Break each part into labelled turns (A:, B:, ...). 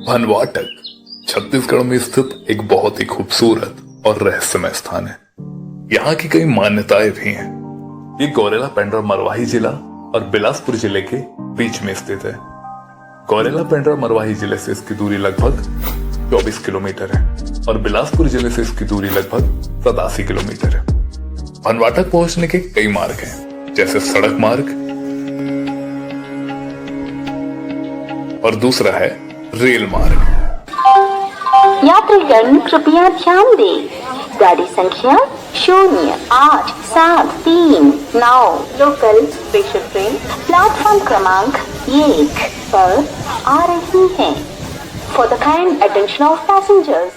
A: भनवाटक छत्तीसगढ़ में स्थित एक बहुत ही खूबसूरत और रहस्यमय स्थान है। यहाँ की कई मान्यताएं भी हैं। ये गौरेला पेंड्रा मरवाही जिला और बिलासपुर जिले के बीच में स्थित है। गौरेला पेंड्रा मरवाही जिले से इसकी दूरी लगभग 24 किलोमीटर है और बिलासपुर जिले से इसकी दूरी लगभग 87 किलोमीटर है। भनवाटक पहुंचने के कई मार्ग हैं, जैसे सड़क मार्ग और दूसरा है रेल मार्ग।
B: यात्रीगण कृपया ध्यान दें, गाड़ी संख्या 0873 लोकल स्पेशल ट्रेन प्लेटफॉर्म क्रमांक 1 पर आ रही है। For the kind attention of passengers.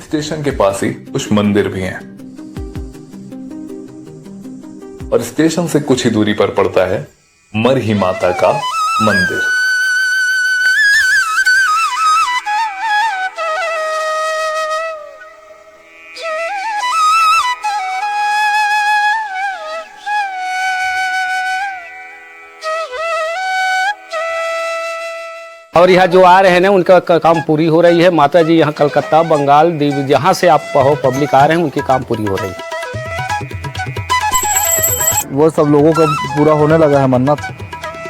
A: Station के पास ही कुछ मंदिर भी हैं और स्टेशन से कुछ ही दूरी पर पड़ता है मरही माता का मंदिर।
C: और यहाँ जो आ रहे हैं ना उनका काम पूरी हो रही है। माता जी यहाँ कलकत्ता, बंगाल, जहाँ से आप पब्लिक आ रहे हैं उनकी काम पूरी हो रही है।
D: वो सब लोगों का पूरा होने लगा है मन्नत,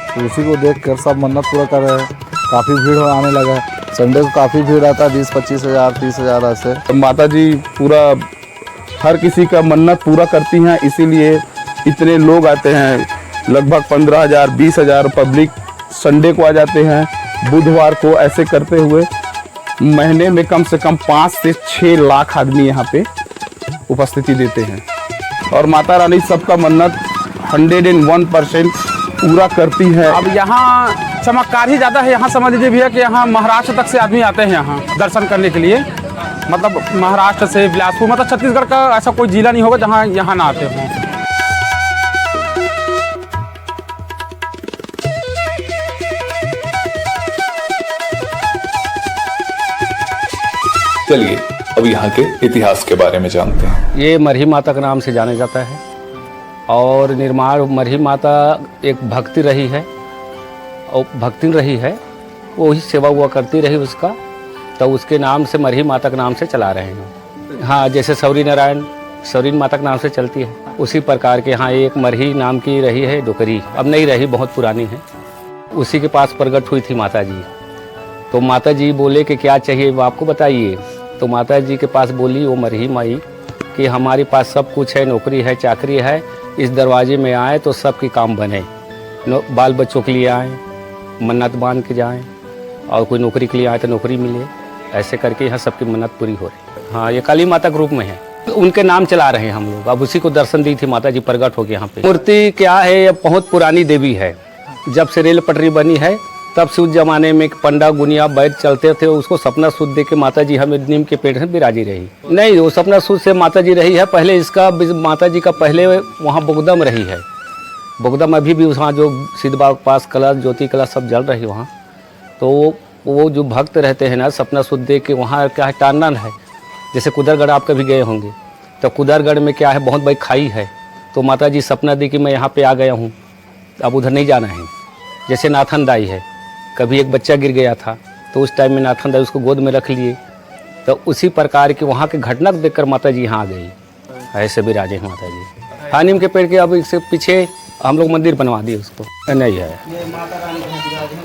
D: तो उसी को देख कर सब मन्नत पूरा कर रहे हैं। काफ़ी भीड़ आने लगा है। संडे को काफ़ी भीड़ आता है, 20-25 हज़ार 30 हज़ार ऐसे।
E: माता जी पूरा हर किसी का मन्नत पूरा करती हैं, इसीलिए इतने लोग आते हैं। लगभग 15,000 20,000 पब्लिक संडे को आ जाते हैं। बुधवार को ऐसे करते हुए महीने में कम से कम 5 से 6 लाख आदमी यहाँ पे उपस्थिति देते हैं और माता रानी सबका मन्नत 101% पूरा करती है।
F: अब यहाँ चमत्कार ही ज़्यादा है। यहाँ समझ लीजिए भैया कि यहाँ महाराष्ट्र तक से आदमी आते हैं यहाँ दर्शन करने के लिए। मतलब महाराष्ट्र से बिलासपुर, मतलब छत्तीसगढ़ का ऐसा कोई जिला नहीं होगा जहाँ यहाँ ना आते हों।
A: चलिए अब यहाँ के इतिहास के बारे में जानते हैं।
C: ये मरही माता के नाम से जाना जाता है और निर्माण मरही माता एक भक्ति रही है और भक्तिन रही है, वो ही सेवा हुआ करती रही उसका, तो उसके नाम से मरही माता के नाम से चला रहे हैं। हाँ, जैसे सौरी नारायण सौरी माता के नाम से चलती है, उसी प्रकार के यहाँ एक मरही नाम की रही है डोकरी, अब नहीं रही, बहुत पुरानी है। उसी के पास प्रकट हुई थी माता जी। तो माता जी बोले कि क्या चाहिए वो आपको बताइए। तो माता जी के पास बोली वो मरही माई कि हमारे पास सब कुछ है, नौकरी है, चाकरी है, इस दरवाजे में आए तो सबके काम बने, बाल बच्चों के लिए आए, मन्नत बांध के जाएं, और कोई नौकरी के लिए आए तो नौकरी मिले। ऐसे करके यहाँ सबकी मन्नत पूरी हो रही है। हाँ, ये काली माता के रूप में है, उनके नाम चला रहे हैं हम लोग। अब उसी को दर्शन दी थी माता जी प्रकट हो गए यहाँ पे। मूर्ति क्या है, ये बहुत पुरानी देवी है। जब से रेल पटरी बनी है तब से उस जमाने में पंडा गुनिया बैठ चलते थे, उसको सपना सूद दे के माता जी हमें नीम के पेड़ से बिराजी रही। नहीं, वो सपना सूद से माता जी रही है। पहले इसका माता जी का पहले वहाँ बोगदम रही है। बोगदम अभी भी वहाँ जो सिद्धबाग पास कलश ज्योति कलश सब जल रही वहाँ। तो वो जो भक्त रहते हैं ना, सपना सूद दे के वहाँ क्या है, टांडन है। जैसे कुदरगढ़ आप कभी गए होंगे, तो कुदरगढ़ में क्या है, बहुत बड़ी खाई है। तो माता जी सपना दी कि मैं यहाँ पे आ गया हूँ, अब उधर नहीं जाना है। जैसे नाथन दाई है, कभी एक बच्चा गिर गया था तो उस टाइम में नाथन दाई उसको गोद में रख लिए। तो उसी प्रकार की वहाँ के घटना को देखकर माता जी यहाँ आ गई। ऐसे विराजे हैं माता जी। हाँ, नीम के पेड़ के अब इससे पीछे हम लोग मंदिर बनवा दिए उसको, नहीं है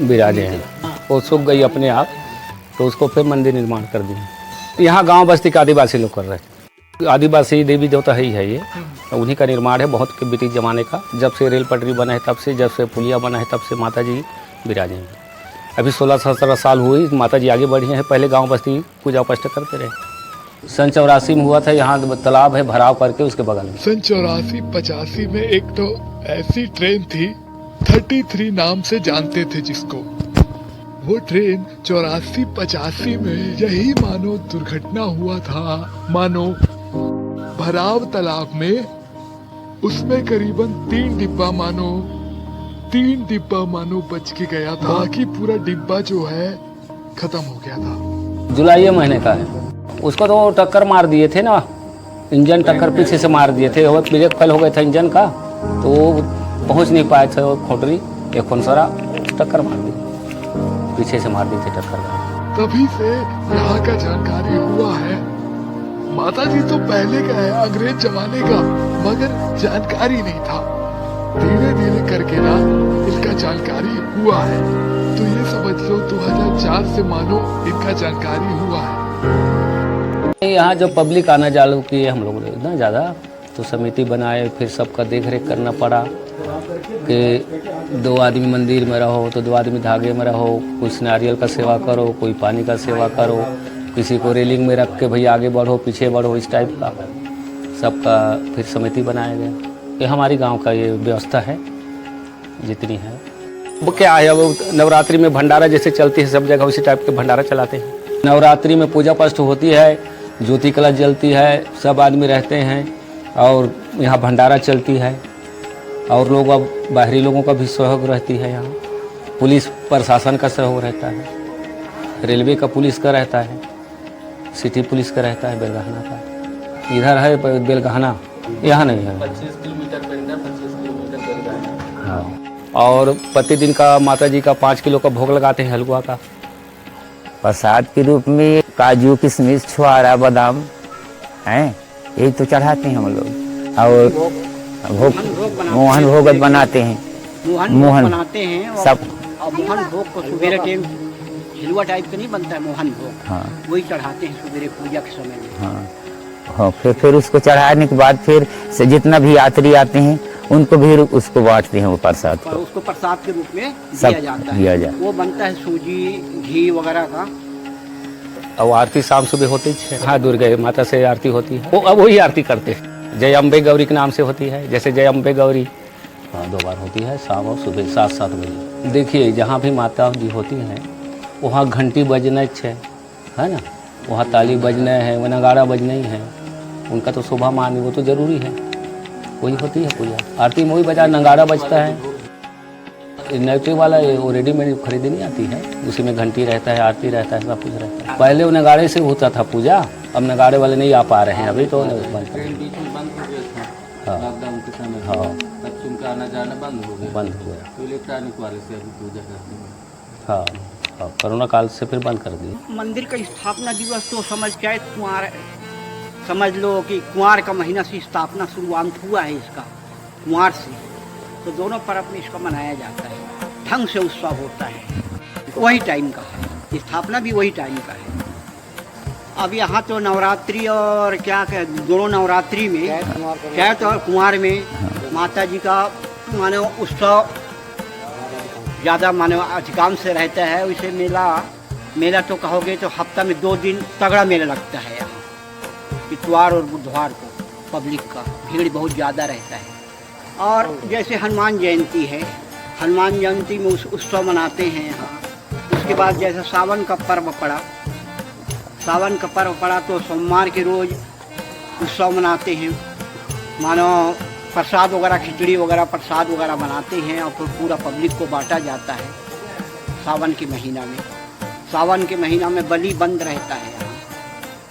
C: विराजे हैं। वो सूख गई अपने आप, तो उसको फिर मंदिर निर्माण कर दिए। यहाँ गाँव बस्ती के आदिवासी लोग कर रहे हैं। आदिवासी देवी देवता ही है ये, उन्हीं का निर्माण है बहुत के बीते ज़माने का। जब से रेल पटरी बना है तब से, जब से पुलिया बना है तब से माता जी विराजे हैं। अभी 16-17 साल हुई माता जी आगे बढ़ी हैं। पहले गांव बस्ती पूजा पाठ करते रहे। सन 84 में हुआ था, यहाँ तालाब है भराव करके उसके बगल में।
G: सन 84-85 में एक तो ऐसी ट्रेन थी, 33 नाम से जानते थे जिसको। वो ट्रेन 84-85 में यही मानो दुर्घटना हुआ था। मानो भराव तालाब में उसमें करीबन 3 डिब्बा मानो 3 डिब्बा मानो बच के गया था, बाकी पूरा डिब्बा जो है खत्म हो गया था।
C: जुलाई महीने का है। उसको तो टक्कर मार दिए थे ना, इंजन टक्कर पीछे से मार दिए थे और ब्रेक फेल हो गया था इंजन का, तो पहुंच नहीं पाए थे। खोटरी एक खनसरा टक्कर मार दी, पीछे से मार दी थी टक्कर।
G: तभी से यहाँ का जानकारी हुआ है। माता जी तो पहले का है, अंग्रेज जमाने का, मगर जानकारी नहीं था। धीरे धीरे करके ना इसका जानकारी हुआ है। तो ये समझ लो 2004 से मानो इनका जानकारी हुआ है।
C: यहाँ जब पब्लिक आना चालू की हम लोग इतना ज़्यादा, तो समिति बनाए, फिर सबका देख रेख करना पड़ा कि 2 आदमी मंदिर में रहो तो 2 आदमी धागे में रहो, कुछ नारियल का सेवा करो, कोई पानी का सेवा करो, किसी को रेलिंग में रख के भाई आगे बढ़ो पीछे बढ़ो, इस टाइप का सबका फिर समिति बनाया गया। ये हमारी गांव का ये व्यवस्था है जितनी है। वो क्या है, अब नवरात्रि में भंडारा जैसे चलती है सब जगह, उसी टाइप के भंडारा चलाते हैं। नवरात्रि में पूजा पाठ होती है, ज्योति कलश जलती है, सब आदमी रहते हैं और यहाँ भंडारा चलती है। और लोग अब बाहरी लोगों का भी सहयोग रहती है यहाँ, पुलिस प्रशासन का सहयोग रहता है, रेलवे का पुलिस का रहता है, सिटी पुलिस का रहता है, बेलगहाना का। इधर है बेलगहाना, यहाँ नहीं है। 25 किलोमीटर बेलगहाना, 25 किलोमीटर बेलगहाना। हाँ, और प्रतिदिन का माता जी का 5 किलो का भोग लगाते हैं हलवा का।
H: प्रसाद के रूप में काजू किशमिश छुआरा बादाम हैं, यही तो चढ़ाते हैं हम लोग। और भोग मोहन भोग बनाते हैं, मोहन
I: बनाते हैं
H: सब।
I: और मोहन भोग को सुबेरे टाइम हलवा टाइप का नहीं बनता है मोहन भोग,
H: हाँ
I: वही चढ़ाते हैं सुबेरे पूजा के समय में।
H: हाँ हाँ, फिर उसको चढ़ाने के बाद फिर से जितना भी यात्री आते हैं उनको भी उसको बांटते हैं वो प्रसाद
I: और
H: को।
I: उसको प्रसाद के रूप में
H: सब
I: दिया जाता
H: दिया
I: है।
H: जाए।
I: वो बनता है सूजी घी वगैरह का।
C: और आरती शाम सुबह होती है। हाँ, दुर्गा माता से आरती होती है, वो अब वही आरती करते हैं। जय अम्बे गौरी के नाम से होती है, जैसे जय अम्बे गौरी। हाँ, 2 बार होती है, शाम और सुबह 7-7 बजे। देखिए जहाँ भी माता जी होती हैं वहाँ घंटी बजने है ना, वहाँ ताली बजने हैं, वो नगाड़ा बजने ही है। उनका तो शोभा मान वो तो जरूरी है, वही होती है पूजा। आरती में वही बजा नगाड़ा बजता है। नेगेटिव वाला वो रेडीमेड खरीदी नहीं आती है, उसी में घंटी रहता है, आरती रहता है, सब कुछ रहता है। पहले वो नगाड़े से होता था पूजा, अब नगाड़े वाले नहीं आ पा रहे हैं, अभी तो बंद हो गया। हाँ,
J: बच्चों का आना जाना बंद हो गया, तो इलेक्ट्रॉनिक वाले से अभी पूजा करते हैं।
C: हाँ हाँ, कोरोना काल से फिर बंद कर दिए।
I: मंदिर का स्थापना दिवस तो समझ जाए कुंवार, समझ लो कि कुंवार का महीना से स्थापना शुरुआत हुआ है इसका, कुंवार से। तो दोनों पर्व में इसका मनाया जाता है, ढंग से उत्सव होता है, वही टाइम का है, स्थापना भी वही टाइम का है। अब यहाँ तो नवरात्रि और क्या दोनों नवरात्रि में कैत और कुंवार में माता जी का मानो उत्सव ज़्यादा मानो अधिकांश से रहता है। वैसे मेला तो कहोगे तो हफ्ता में 2 दिन तगड़ा मेला लगता है यहाँ, इतवार और बुधवार को पब्लिक का भीड़ बहुत ज़्यादा रहता है। और जैसे हनुमान जयंती है, हनुमान जयंती में उत्सव मनाते हैं यहाँ। उसके बाद जैसे सावन का पर्व पड़ा तो सोमवार के रोज़ उत्सव मनाते हैं, मानो प्रसाद वगैरह, खिचड़ी वगैरह, प्रसाद वगैरह बनाते हैं और फिर पूरा पब्लिक को बांटा जाता है। सावन के महीना में बलि बंद रहता है यहाँ।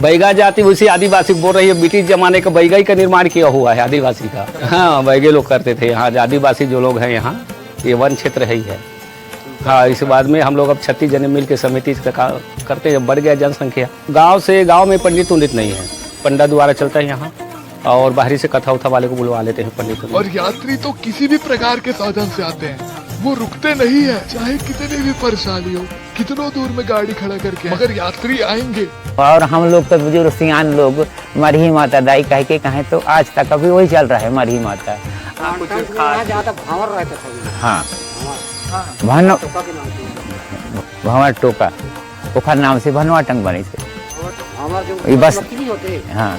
C: बैगा जाति उसी आदिवासी बोल रही है, ब्रिटिश जमाने का बैगा का निर्माण किया हुआ है आदिवासी का। हाँ, बैगे लोग करते थे यहाँ, आदिवासी जो लोग हैं यहाँ, ये वन क्षेत्र है ही है। हाँ, इस बाद में हम लोग अब 36 जने मिल के समिति करते हैं। बढ़ गया जनसंख्या, गांव में पंडित नहीं है, पंडा द्वारा चलता है यहाँ, और बाहरी से कथा उथा वाले को बुलवा लेते हैं पंडित।
G: और यात्री तो किसी भी प्रकार के साधन से आते हैं, वो रुकते नहीं है, चाहे कितनी भी परेशानी हो, कितनों दूर में गाड़ी खड़ा करके, मगर यात्री आएंगे।
H: और हम लोग तो बुजुर्ग सियान लोग मरही माता दाई कह के कहें तो आज तक अभी वही चल रहा है, मरही माता। हाँ, भंवर टोका ओखर नाम से भनवाटंग बने थे बस। हाँ,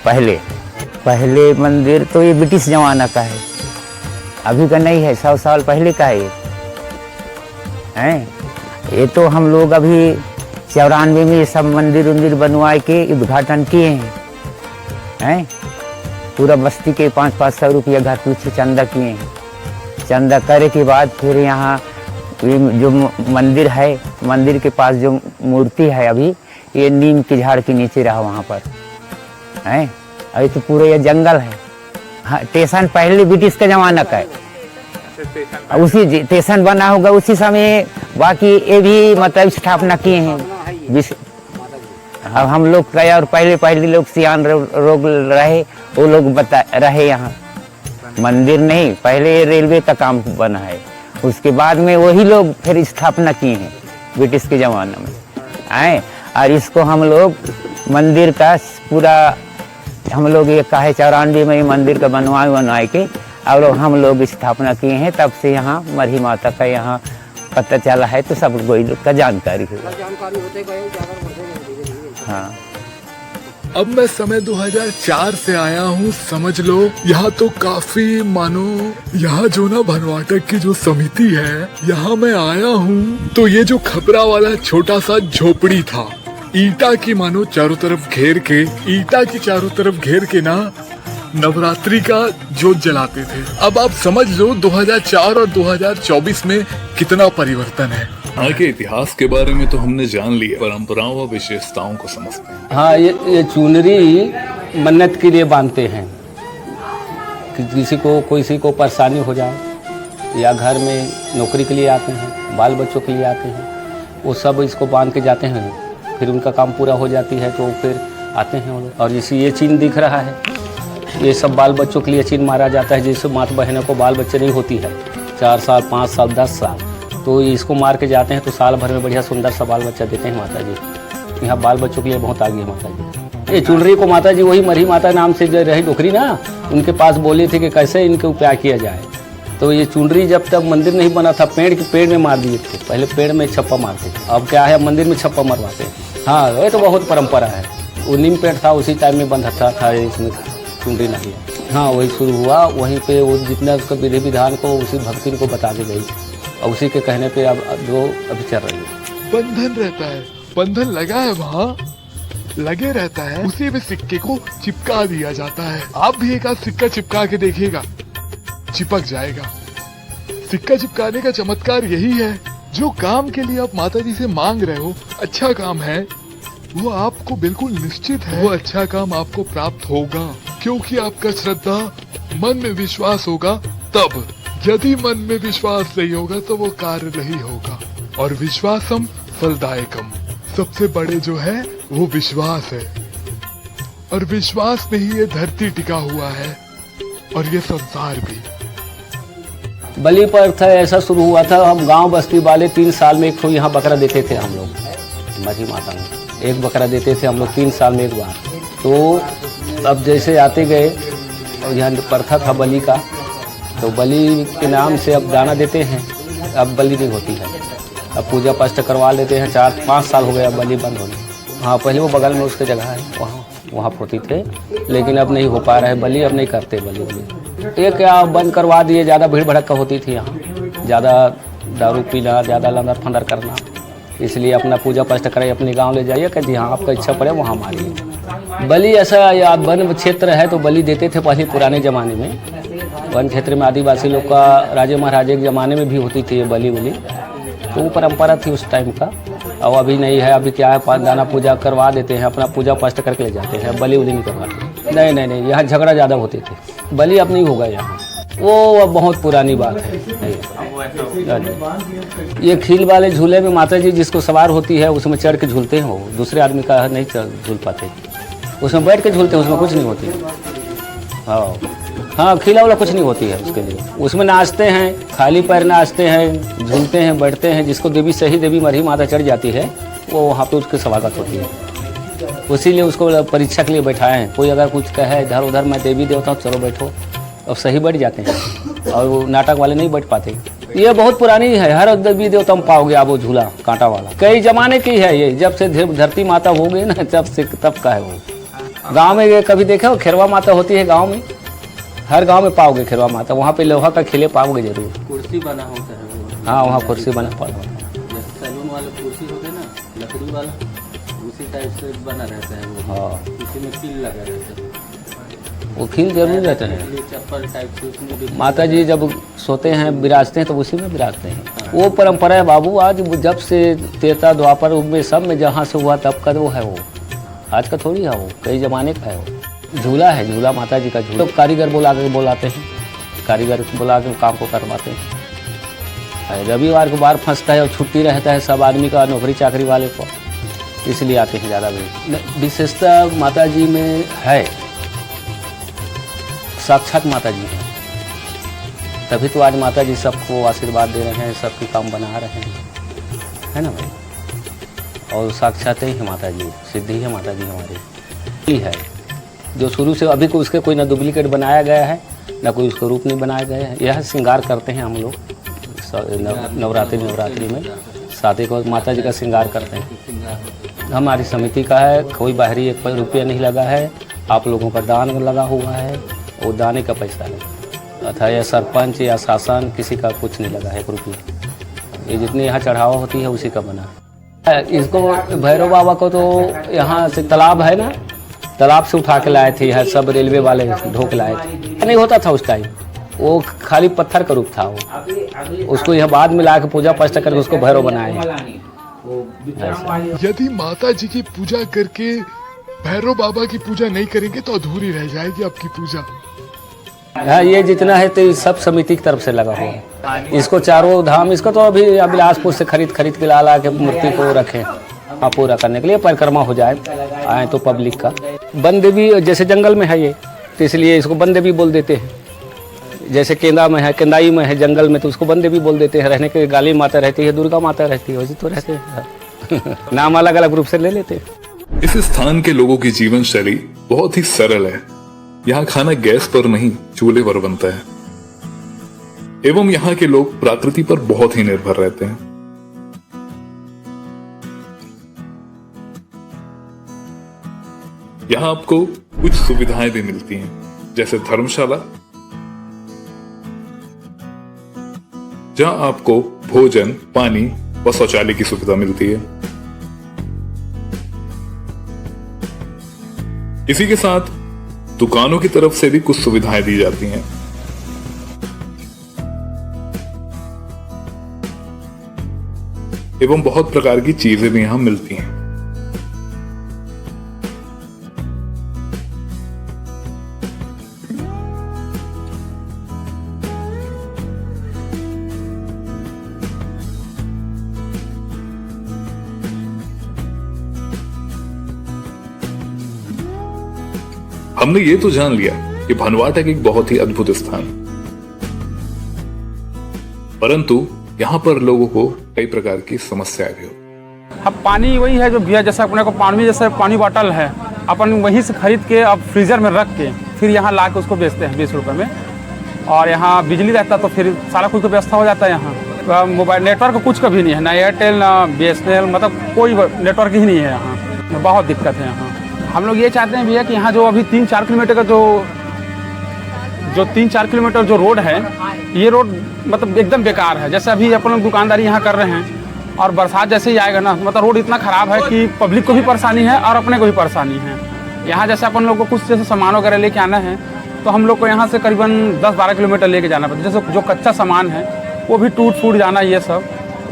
H: पहले मंदिर तो ये ब्रिटिश जमाना का है, अभी का नहीं है, 100 साल पहले का है ये तो हम लोग अभी 94 में ये सब मंदिर बनवाए के उद्घाटन किए हैं। पूरा बस्ती के 500-500 रुपया घर पीछे चंदा किए हैं। चंदा करे के बाद फिर यहाँ जो मंदिर है, मंदिर के पास जो मूर्ति है अभी, ये नीम के झाड़ के नीचे रहा वहाँ पर है। अभी तो पूरा ये जंगल है। हाँ, स्टेशन पहले ब्रिटिश का जमाना का है, उसी स्टेशन बना होगा उसी समय। बाकी ये भी मतलब स्थापना किए हैं। अब हम लोग का और पहले लोग सियान लोग रहे, वो लोग बता रहे यहाँ। मंदिर नहीं, पहले रेलवे का काम बना है, उसके बाद में वही लोग फिर स्थापना किए हैं ब्रिटिश के ज़माने में आए। और इसको हम लोग मंदिर का पूरा हम लोग ये कहे 94 में मंदिर का बनवाए के और हम लोग स्थापना किए हैं। तब से यहाँ मरही माता का यहाँ पता चला है, तो सब लोग का जानकारी है। हाँ,
G: अब मैं समय 2004 से आया हूँ, समझ लो। यहाँ तो काफी मानो, यहाँ जो ना भनवाटक की जो समिति है, यहाँ मैं आया हूँ तो ये जो खपरा वाला छोटा सा झोपड़ी था, ईटा की मानो चारों तरफ घेर के, ईटा की चारों तरफ घेर के ना नवरात्रि का जोत जलाते थे। अब आप समझ लो 2004 और 2024 में कितना परिवर्तन है।
A: यहाँ के इतिहास के बारे में तो हमने जान लिया, परंपराओं व विशेषताओं को समझते हैं।
C: हाँ, ये चुनरी मन्नत के लिए बांधते हैं कि किसी को परेशानी हो जाए, या घर में नौकरी के लिए आते हैं, बाल बच्चों के लिए आते हैं, वो सब इसको बांध के जाते हैं। फिर उनका काम पूरा हो जाती है तो फिर आते हैं वो लोग। और जैसे ये चिन्ह दिख रहा है, ये सब बाल बच्चों के लिए चिन्ह मारा जाता है। जैसे माता बहनों को बाल बच्चे नहीं होती है, 4 साल 5 साल 10 साल, तो इसको मार के जाते हैं तो साल भर में बढ़िया सुंदर सा बाल बच्चा देते हैं माता जी। यहाँ बाल बच्चों के लिए बहुत आगे है माता जी। ये चुनरी को माता जी वही मरही माता नाम से जो रही डोकरी ना, उनके पास बोले थे कि कैसे इनके उपाय किया जाए। तो ये चुनरी जब तक मंदिर नहीं बना था, पेड़ में मार दिए थे। पहले पेड़ में छप्पा मारते थे, अब क्या है मंदिर में छप्पा मरवाते हैं। हाँ, ये तो बहुत परंपरा है। वो नीम पेड़ था, उसी टाइम में बंधा था इसमें चुनरी नहीं। हाँ, वही शुरू हुआ, वहीं पे वो जितना उसका विधि विधान को उसी भक्ति को बता दी गई, और उसी के कहने पे अब जो अभी चल रही है।
G: बंधन रहता है, बंधन लगा है वहाँ, लगे रहता है, उसी में सिक्के को चिपका दिया जाता है। आप भी एक आध सिक्का चिपका के देखिएगा, चिपक जाएगा। सिक्का चिपकाने का चमत्कार यही है, जो काम के लिए आप माता जी से मांग रहे हो, अच्छा काम है, वो आपको बिल्कुल निश्चित है वो अच्छा काम आपको प्राप्त होगा, क्योंकि आपका श्रद्धा, मन में विश्वास होगा। तब यदि मन में विश्वास नहीं होगा तो वो कार्य नहीं होगा। और विश्वासम फलदायकम, सबसे बड़े जो है वो विश्वास है, और विश्वास में ही ये धरती टिका हुआ है और ये संसार भी।
C: बलि प्रथा ऐसा शुरू हुआ था, हम गांव बस्ती वाले 3 साल में एक तो यहाँ बकरा देते थे हम लोग। मरही माता में एक बकरा देते थे हम लोग 3 साल में एक बार। तो अब जैसे आते गए और यहाँ प्रथा था बलि का, तो बलि के नाम से अब दाना देते हैं। अब बलि नहीं होती है, अब पूजा पाठ करवा लेते हैं। 4-5 साल हो गया बलि बंद होने। हाँ, पहले वो बगल में उसके जगह है, वहाँ होती थे, लेकिन अब नहीं हो पा रहा है बलि, अब नहीं करते बलि। ये क्या बंद करवा दिए, ज़्यादा भीड़ भड़का होती थी यहाँ, ज़्यादा दारू पीना, ज़्यादा लंदर फंदर करना, इसलिए अपना पूजा पाठ कराइए, अपने गांव ले जाइए कि हाँ आपका इच्छा पड़े वहाँ मारिए। बलि ऐसा या वन क्षेत्र है तो बलि देते थे पहले पुराने ज़माने में। वन क्षेत्र में आदिवासी लोग का राजे महाराजे के ज़माने में भी होती थी ये बलि वली, तो वो परंपरा थी उस टाइम का। और अभी नहीं है, अभी क्या है, पान दाना पूजा करवा देते हैं, अपना पूजा पाठ करके ले जाते हैं, बलि वली नहीं करवाते। नहीं, यहाँ झगड़ा ज़्यादा होते थे, बलि अब नहीं होगा यहाँ, वो अब बहुत पुरानी बात है। ये खील वाले झूले में माता जी जिसको सवार होती है उसमें चढ़ के झूलते हैं, वो दूसरे आदमी का नहीं झूल पाते, उसमें बैठ के झूलते हैं, उसमें कुछ नहीं होती। हाँ, खीला वाला कुछ नहीं होती है उसके लिए, उसमें नाचते हैं, खाली पैर नाचते हैं, झूलते हैं, बैठते हैं। जिसको देवी सही देवी मरही माता चढ़ जाती है वो वहाँ पे उसकी स्वागत होती है, उसीलिए उसको परीक्षा के लिए बैठाए हैं। कोई अगर कुछ कहे इधर उधर मैं देवी देवता हूँ, चलो बैठो, और सही बैठ जाते हैं, और वो नाटक वाले नहीं बैठ पाते। ये बहुत पुरानी है, हर देवी देवता में पाओगे आप वो झूला कांटा वाला, कई जमाने की है ये, जब से धरती माता हो गई ना तब का है वो। गांव में कभी देखे हो खेरवा माता होती है गांव में, हर गांव में पाओगे खेरवा माता, वहाँ पे लोहा का खिले पाओगे जरूर।
J: कुर्सी बना होता है,
C: हाँ वहाँ कुर्सी बना पड़ा,
J: जैसे सैलून वाले कुर्सी होते हैं ना लकड़ी वाला, उसी टाइप से बना रहता है वो।
C: हाँ,
J: उसी में कील लगा रहता है।
C: वो फील जरूर रहते हैं।
J: चप्पल टाइप से उसमें भी
C: माता जी जब सोते हैं विराजते हैं तो उसी में विराजते हैं। वो परंपरा है बाबू, आज जब से त्रेता द्वापर में सब में जहाँ से हुआ तब का वो है। वो आज का थोड़ी है, वो कई जमाने का है। वो झूला है, झूला माता जी का झूला। तो कारीगर बुलाते हैं, कारीगर बुला के काम को करवाते हैं। रविवार को बार फंसता है और छुट्टी रहता है सब आदमी का, नौकरी चाकरी वाले को, इसलिए आते हैं ज़्यादा भीड़। विशेषता माता जी में है, साक्षात माता जी हैं, तभी तो आज माता जी सबको आशीर्वाद दे रहे हैं, सबके काम बना रहे हैं, है ना भाई। और साक्षात ही है माता जी, सिद्धि है माता जी हमारी है, जो शुरू से अभी को उसके कोई ना डुप्लीकेट बनाया गया है ना कोई उसको रूप नहीं बनाया गया है। यह श्रृंगार करते हैं हम लोग नवरात्रि में शादी को माता जी का श्रृंगार करते हैं। हमारी समिति का है, कोई बाहरी 1 रुपया नहीं लगा है, आप लोगों का दान लगा हुआ है, वो दाने का पैसा है, अथा या सरपंच या शासन किसी का कुछ नहीं लगा है 1 रुपया। ये जितनी यहाँ चढ़ावा होती है उसी का बना है। इसको भैरव बाबा को तो यहाँ से तालाब है ना, तालाब से उठा के लाए थे, सब रेलवे वाले ढोक लाए थे। नहीं होता था उस टाइम, वो खाली पत्थर का रूप था वो, उसको यहाँ बाद में ला के पूजा पाठ करके उसको भैरव बनाए।
G: यदि माता जी की पूजा करके भैरव बाबा की पूजा नहीं करेंगे तो अधूरी रह जाएगी आपकी पूजा।
C: हाँ, ये जितना है तो सब समिति की तरफ से लगा हुआ है। इसको चारों धाम, इसको तो अभी बिलासपुर से खरीद के ला के मूर्ति को रखें पूरा करने के लिए, परिक्रमा हो जाए आए तो पब्लिक का। वन देवी जैसे जंगल में है ये, तो इसलिए इसको वन देवी बोल देते हैं। जैसे केंदा में है, केंदाई में है जंगल में, तो उसको वन देवी बोल देते हैं। रहने के गाली माता रहती है, दुर्गा माता रहती है, वैसे तो रहते हैं नाम अलग अलग रूप से ले लेते हैं।
A: इस स्थान के लोगों की जीवन शैली बहुत ही सरल है। यहाँ खाना गैस पर नहीं चूल्हे पर बनता है, एवं यहाँ के लोग प्रकृति पर बहुत ही निर्भर रहते हैं। यहाँ आपको कुछ सुविधाएं भी मिलती हैं, जैसे धर्मशाला, जहां आपको भोजन, पानी व शौचालय की सुविधा मिलती है। इसी के साथ दुकानों की तरफ से भी कुछ सुविधाएं दी जाती हैं। एवं बहुत प्रकार की चीजें भी यहां मिलती हैं। हमने ये तो जान लिया कि भनवाटक एक बहुत ही अद्भुत स्थान, परंतु यहाँ पर लोगों को कई प्रकार की समस्याएं भी होती।
F: अब पानी वही है जो भैया, जैसे अपने को पानी जैसे पानी बॉटल है, अपन वहीं से खरीद के अब फ्रीजर में रख के फिर यहाँ ला के उसको बेचते हैं 20 रुपये में। और यहाँ बिजली रहता तो फिर सारा कुछ की व्यवस्था हो जाता है। यहाँ मोबाइल नेटवर्क कुछ कभी नहीं है, ना एयरटेल ना BSNL, मतलब कोई नेटवर्क ही नहीं है यहाँ। बहुत दिक्कत है यहाँ। हम लोग ये चाहते हैं भैया कि यहाँ जो अभी 3-4 किलोमीटर का जो 3-4 किलोमीटर जो रोड है, ये रोड मतलब एकदम बेकार है। जैसे अभी अपन लोग दुकानदारी यहाँ कर रहे हैं और बरसात जैसे ही आएगा ना, मतलब रोड इतना ख़राब है कि पब्लिक को भी परेशानी है और अपने को भी परेशानी है। यहाँ जैसे अपन लोग को कुछ जैसे सामान वगैरह लेके आना है तो हम लोग को यहाँ से करीबन 10-12 किलोमीटर लेके जाना पड़ता है। जैसे जो कच्चा सामान है वो भी टूट फूट जाना, ये सब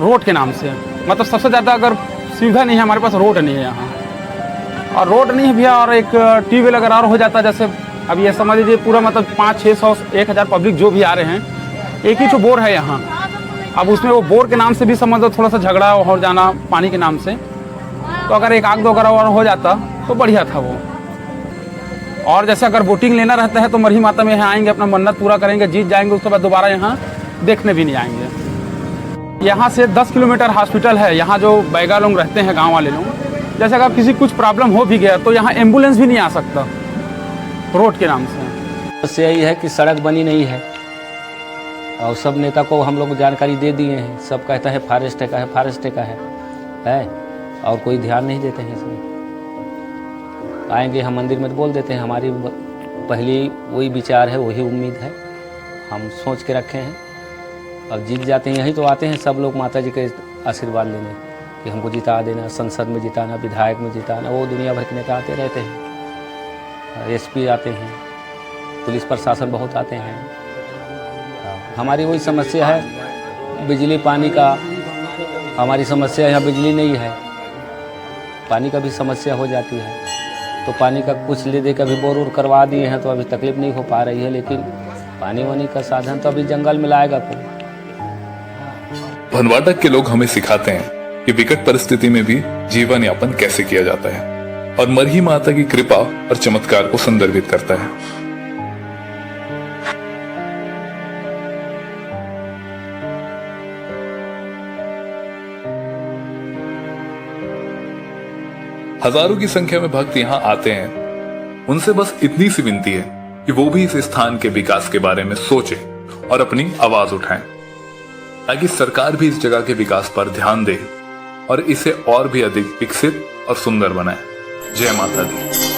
F: रोड के नाम से। मतलब सबसे ज़्यादा अगर सुविधा नहीं है हमारे पास, रोड नहीं है यहाँ। और रोड नहीं है भैया, और एक ट्यूबवेल अगर और हो जाता है, जैसे अब ये समझ लीजिए पूरा मतलब 500-600 1000 पब्लिक जो भी आ रहे हैं, एक ही तो बोर है यहाँ। अब उसमें वो बोर के नाम से भी समझ लो थोड़ा सा झगड़ा हो जाना पानी के नाम से। तो अगर एक आग दो अगर और हो जाता तो बढ़िया था वो। और जैसे अगर बोटिंग लेना रहता है तो मरही माता में यहाँ आएंगे, अपना मन्नत पूरा करेंगे, जीत जाएंगे, उसके बाद दोबारा यहाँ देखने भी नहीं आएंगे। यहाँ से 10 किलोमीटर हॉस्पिटल है। यहाँ जो बैगा लोग रहते हैं, गाँव वाले लोग, जैसे अगर किसी कुछ प्रॉब्लम हो भी गया तो यहाँ एम्बुलेंस भी नहीं आ सकता रोड के नाम से।
C: बस यही है कि सड़क बनी नहीं है और सब नेता को हम लोग जानकारी दे दिए हैं। सब कहता है फॉरेस्ट का है, फॉरेस्ट का है और कोई ध्यान नहीं देते हैं इसमें। आएंगे हम मंदिर में तो बोल देते हैं, हमारी पहली वही विचार है, वही उम्मीद है, हम सोच के रखे हैं। अब जीत जाते हैं, यही तो आते हैं सब लोग माता जी के आशीर्वाद लेने कि हमको जिता देना, संसद में जिताना, विधायक में जिताना। वो दुनिया भर के नेता आते रहते हैं, SP आते हैं, पुलिस प्रशासन बहुत आते हैं। हमारी वही समस्या है बिजली पानी का, हमारी समस्या यहाँ बिजली नहीं है, पानी का भी समस्या हो जाती है। तो पानी का कुछ ले दे के अभी बोर करवा दिए हैं तो अभी तकलीफ नहीं हो पा रही है, लेकिन पानी वानी का साधन तो अभी जंगल में लाएगा कौन।
A: भनवाटक के लोग हमें सिखाते हैं कि विकट परिस्थिति में भी जीवन यापन कैसे किया जाता है, और मरही माता की कृपा और चमत्कार को संदर्भित करता है। हजारों की संख्या में भक्त यहाँ आते हैं। उनसे बस इतनी सी विनती है कि वो भी इस स्थान के विकास के बारे में सोचें और अपनी आवाज उठाएं, ताकि सरकार भी इस जगह के विकास पर ध्यान दे और इसे और भी अधिक विकसित और सुंदर बनाए। जय माता दी।